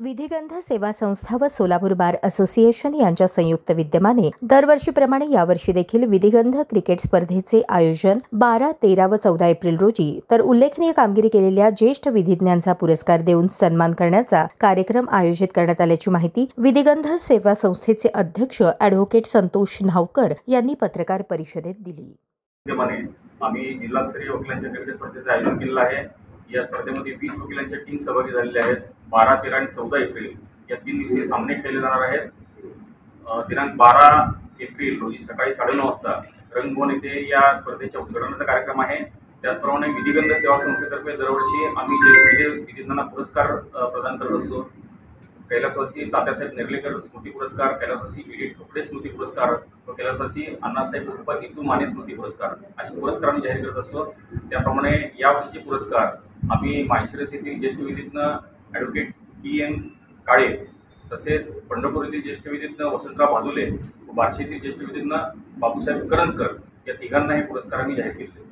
विधिगंध सेवा संस्था व सोलापूर बार असोसिएशन यांच्या संयुक्त विद्यमाने दरवर्षीप्रमाणे यावर्षी देखील विधिगंध क्रिकेट स्पर्धेचे आयोजन 12, 13 व 14 एप्रिल रोजी तर उल्लेखनीय कामगिरी केलेल्या ज्येष्ठ विधिज्ञांचा पुरस्कार देऊन सन्मान करण्याचा कार्यक्रम आयोजित करण्यात आल्याची माहिती विधिगंध सेवा संस्थेचे अध्यक्ष ॲडव्होकेट संतोष न्हावकर यांनी पत्रकार परिषदेत दिली. आम्ही जिल्हास्तरीय वकिलांच्या क्रिकेट स्पर्धेचे आयोजन केलेलं आहे. या स्पर्धेमध्ये 20 वकिलांच्या टीम सहभागी झालेल्या आहेत. 12, 13 आणि 14 एप्रिल या 3 दिवसीय सामने खेळले जाणार आहेत. दिनांक 12 एप्रिल रोजी सकाळी 9:30 वाजता रंगभवन येथे या स्पर्धेच्या उद्घाटनाचा कार्यक्रम आहे. त्याचप्रमाणे विधिगंध सेवा संस्थेतर्फे दरवर्षी आम्ही जे विधिज्ञांना पुरस्कार प्रदान करत असतो. कैलासवासी तात्यासाहेब नेर्लेकर स्मृती पुरस्कार, कैलासवासी विवेक कपडे स्मृती पुरस्कार व कैलासवासी अण्णासाहेब उप्पर इतू माने स्मृती पुरस्कार असे पुरस्कार आम्ही जाहीर करत असतो. त्याप्रमाणे यावर्षीचे पुरस्कार आम्ही माळशिरस येथील ज्येष्ठ विधिज्ञ ॲडव्होकेट TN काळे, तसेच पंढरपूर येथील ज्येष्ठ विधिज्ञ वसंतराव भादुले व बार्शी येथील ज्येष्ठ विधिज्ञ बाबूसाहेब करंजकर या तिघांना हे पुरस्कार आम्ही जाहीर केले.